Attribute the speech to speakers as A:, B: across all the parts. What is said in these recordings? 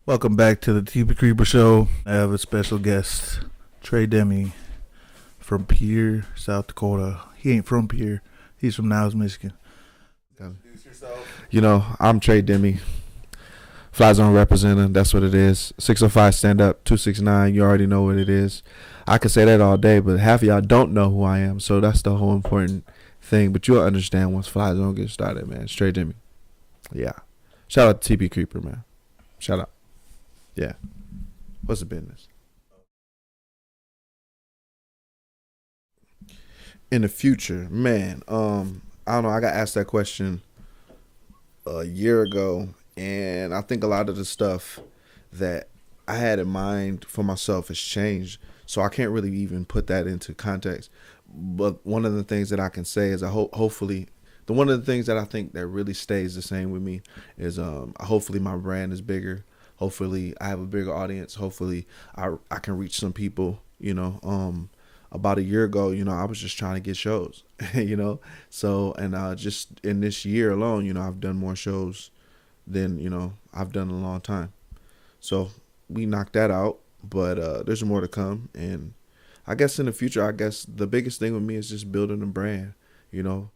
A: Welcome back to the TP Creeper Show. I have a special guest, Trey Demi from Pierre, South Dakota. He ain't from Pierre. He's from Niles, Michigan. Introduce yourself.
B: You know, I'm Trey Demi. Fly Zone representative. That's what it is. 605 stand up, 269. You already know what it is. I could say that all day, but half of y'all don't know who I am. So that's the whole important thing. But you'll understand once Fly Zone gets started, man. It's Trey Demi. Yeah. Shout out to TP Creeper, man. Shout out. Yeah. What's the business? In the future, man, I don't know. I got asked that question a year ago, and I think a lot of the stuff that I had in mind for myself has changed. So I can't really even put that into context. But one of the things that I can say is hopefully one of the things that I think that really stays the same with me is hopefully my brand is bigger. Hopefully I have a bigger audience. Hopefully I can reach some people, you know. About a year ago, you know, I was just trying to get shows, you know. So, and just in this year alone, you know, I've done more shows than, you know, I've done in a long time. So we knocked that out, but there's more to come. And I guess in the future, I guess the biggest thing with me is just building a brand, you know.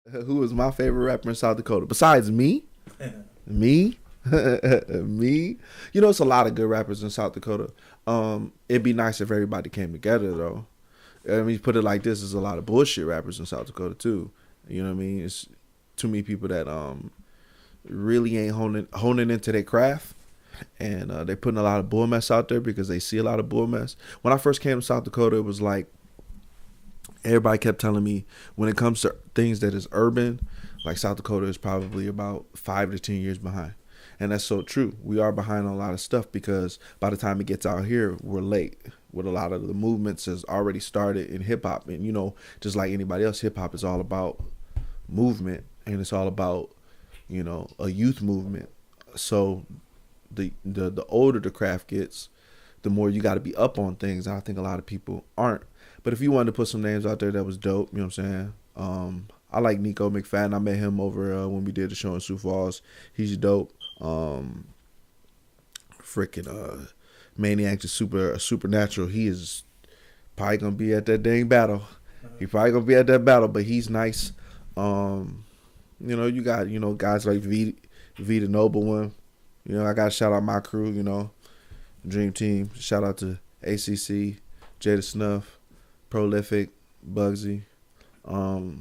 B: Who is my favorite rapper in South Dakota? Besides me? Me? Me? You know, it's a lot of good rappers in South Dakota. It'd be nice if everybody came together, though. I mean, put it like this, there's a lot of bullshit rappers in South Dakota, too. You know what I mean? It's too many people that really ain't honing into their craft. And they're putting a lot of bull mess out there because they see a lot of bull mess. When I first came to South Dakota, it was like, everybody kept telling me when it comes to things that is urban, like South Dakota is probably about 5 to 10 years behind. And that's so true. We are behind on a lot of stuff because by the time it gets out here, we're late. With a lot of the movements has already started in hip hop. And, you know, just like anybody else, hip hop is all about movement and it's all about, you know, a youth movement. So the older the craft gets, the more you got to be up on things. And I think a lot of people aren't. But if you wanted to put some names out there that was dope, you know what I'm saying? I like Nico McFadden. I met him over when we did the show in Sioux Falls. He's dope. Maniac is supernatural. He is probably gonna be at that dang battle. He probably gonna be at that battle, but he's nice. You know, you got, you know, guys like V the Noble One. You know, I gotta shout out my crew, you know, Dream Team. Shout out to ACC, Jada Snuff, Prolific, Bugsy. You know,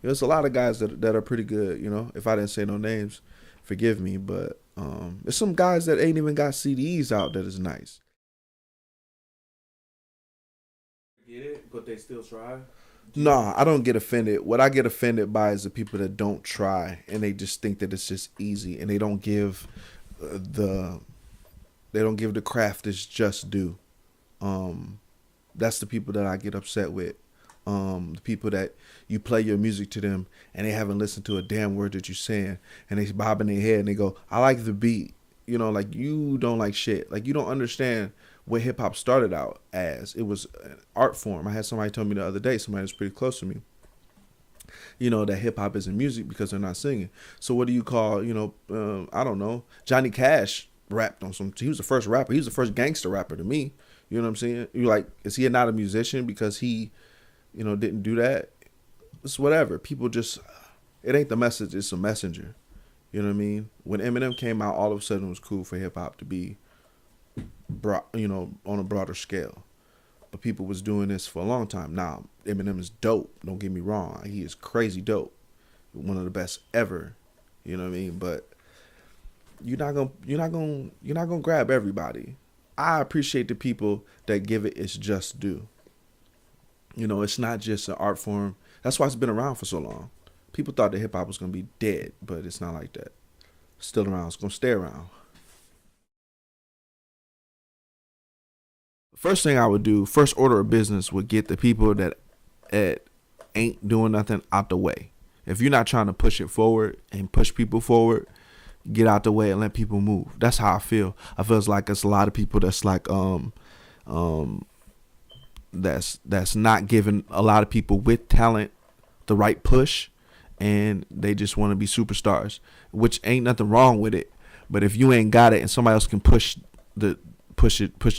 B: there's a lot of guys that are pretty good, you know. If I didn't say no names, forgive me, but there's some guys that ain't even got CDs out that is nice.
A: Get it, but they still try?
B: Nah, I don't get offended. What I get offended by is the people that don't try and they just think that it's just easy and they don't give the craft its just due. That's the people that I get upset with. The people that you play your music to them and they haven't listened to a damn word that you're saying and they bobbing their head and they go, I like the beat. You know, like you don't like shit. Like you don't understand what hip hop started out as. It was an art form. I had somebody tell me the other day, somebody that's pretty close to me, you know, that hip hop isn't music because they're not singing. So what do you call, you know, I don't know. Johnny Cash rapped on he was the first rapper. He was the first gangster rapper to me. You know what I'm saying? You're like, is he not a musician because he, you know, didn't do that? It's whatever. People just, it ain't the message, it's a messenger. You know what I mean? When Eminem came out, all of a sudden it was cool for hip hop to be brought, you know, on a broader scale. But people was doing this for a long time. Now, Eminem is dope. Don't get me wrong. He is crazy dope. One of the best ever. You know what I mean? But you're not gonna grab everybody. I appreciate the people that give it its just due. You know, it's not just an art form. That's why it's been around for so long. People thought that hip hop was going to be dead, but it's not like that. It's still around. It's going to stay around. First thing I would do, first order of business would get the people that ain't doing nothing out the way. If you're not trying to push it forward and push people forward, get out the way and let people move. That's how I feel. I feel like it's a lot of people that's like that's not giving a lot of people with talent the right push, and they just want to be superstars, which ain't nothing wrong with it. But if you ain't got it and somebody else can push the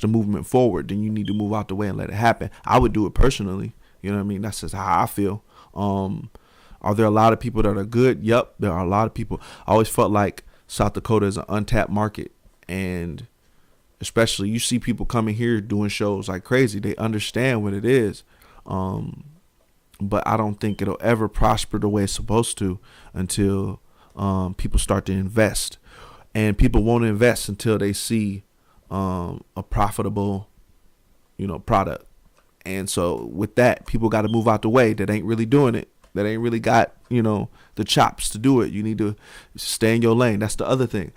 B: movement forward, then you need to move out the way and let it happen. I would do it personally. You know what I mean? That's just how I feel. Are there a lot of people that are good? Yep, there are a lot of people. I always felt like South Dakota is an untapped market, and especially you see people coming here doing shows like crazy. They understand what it is. But I don't think it'll ever prosper the way it's supposed to until people start to invest. And people won't invest until they see a profitable, product. And so with that, people got to move out the way that ain't really doing it, that ain't really got, the chops to do it. You need to stay in your lane. That's the other thing.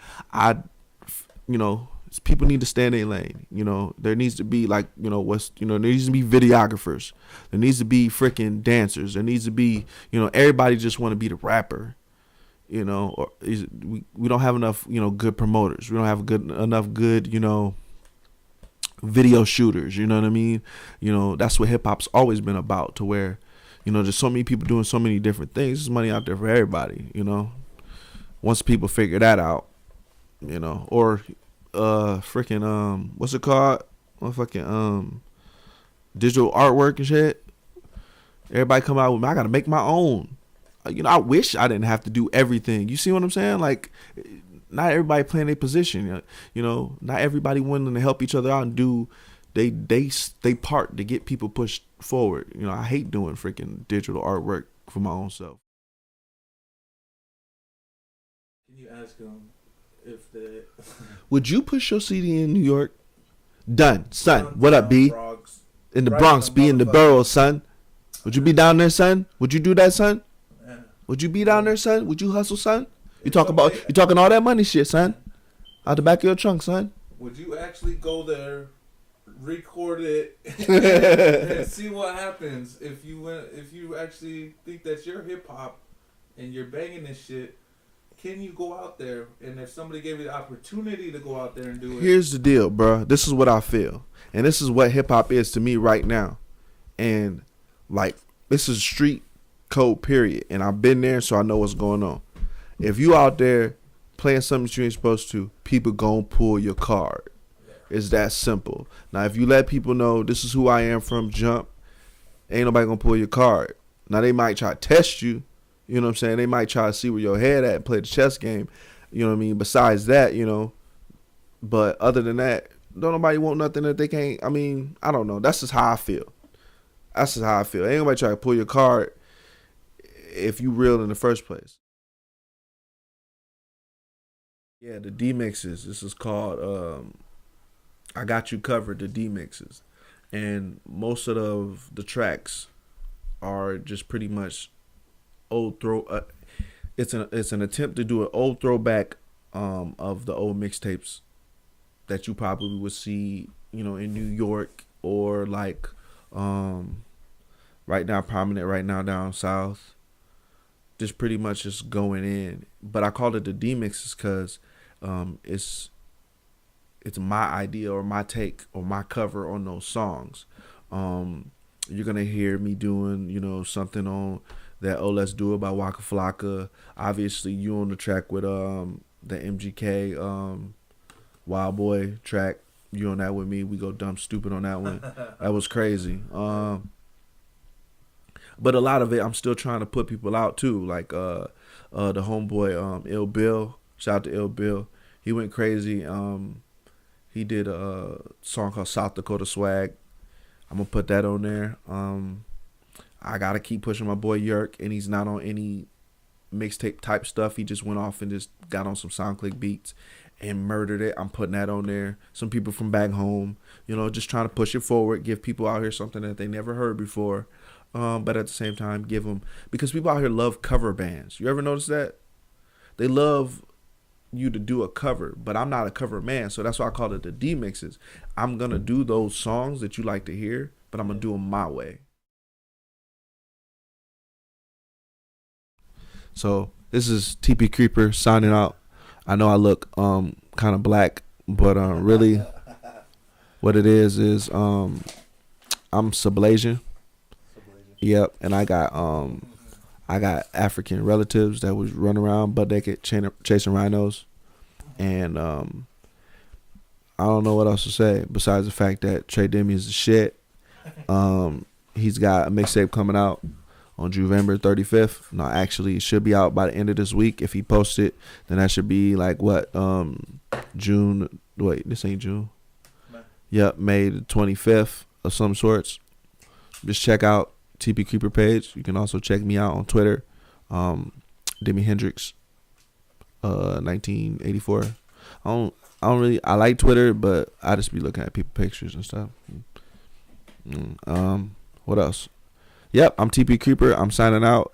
B: People need to stay in their lane. There needs to be there needs to be videographers. There needs to be freaking dancers. There needs to be, everybody just want to be the rapper. Or we don't have enough, good promoters. We don't have enough good, video shooters. You know what I mean? That's what hip hop's always been about, to where, there's so many people doing so many different things. There's money out there for everybody, once people figure that out, or freaking what's it called? Fucking digital artwork and shit. Everybody come out with me. I gotta make my own. I wish I didn't have to do everything. You see what I'm saying? Like, not everybody playing their position. Not everybody wanting to help each other out and do they part to get people pushed forward. I hate doing freaking digital artwork for my own self.
A: Can you ask them if they
B: would you push your CD in New York? Done, son. What up, B? In the Bronx, B, in the boroughs, son. Would you be down there, son? Would you do that, son?
A: Yeah.
B: Would you be down there, son? Would you hustle, son? You talking all that money shit, son? Out the back of your trunk, son.
A: Would you actually go there, record it, and see what happens if you actually think that you're hip hop and you're banging this shit? Can you go out there, and if somebody gave you the opportunity to go out there and do it?
B: Here's the deal, bro. This is what I feel, and this is what hip hop is to me right now, and like, this is street code, period. And I've been there, so I know what's going on. If you out there playing something you ain't supposed to, people gon' pull your card. It's that simple. Now, if you let people know this is who I am from jump, ain't nobody gonna pull your card. Now, they might try to test you. You know what I'm saying? They might try to see where your head at and play the chess game. You know what I mean? Besides that, but other than that, don't nobody want nothing that they can't. I mean, I don't know. That's just how I feel. Ain't nobody try to pull your card if you real in the first place. Yeah, the D-mixes. This is called I Got You Covered, the D-mixes. And most of the tracks are just pretty much old it's an attempt to do an old throwback of the old mixtapes that you probably would see, in New York, or like prominent right now down south. Just pretty much just going in. But I called it the D-mixes because it's my idea or my take or my cover on those songs. You're gonna hear me doing, something on that "Oh Let's Do It" by Waka Flocka. Obviously, you on the track with the MGK Wild Boy track. You on that with me. We go dumb stupid on that one. That was crazy. But a lot of it, I'm still trying to put people out too. Like the homeboy Ill Bill. Shout out to Ill Bill. He went crazy. He did a song called South Dakota Swag. I'm gonna put that on there. I gotta keep pushing my boy Yerk, and he's not on any mixtape type stuff. He just went off and just got on some SoundClick beats and murdered it. I'm putting that on there. Some people from back home, just trying to push it forward, give people out here something that they never heard before. But at the same time, give them, because people out here love cover bands. You ever notice that? They love you to do a cover, but I'm not a cover man, so that's why I call it the D-mixes. I'm gonna do those songs that you like to hear, but I'm gonna do them my way. So this is TP Creeper signing out. I know I look kind of black, but really what it is I'm Sublasian. Yep, and I got I got African relatives that was running around butt naked chasing rhinos, and I don't know what else to say besides the fact that Trey Demi is the shit. He's got a mixtape coming out on November 35th. No, actually, it should be out by the end of this week. If he posts it, then that should be like what June. Wait, this ain't June. Yep, May the 25th of some sorts. Just check out TP Creeper page. You can also check me out on Twitter, Demi Hendrix, 1984. I don't really. I like Twitter, but I just be looking at people pictures and stuff. What else? Yep, I'm TP Creeper. I'm signing out.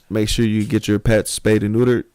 B: Make sure you get your pets spayed and neutered.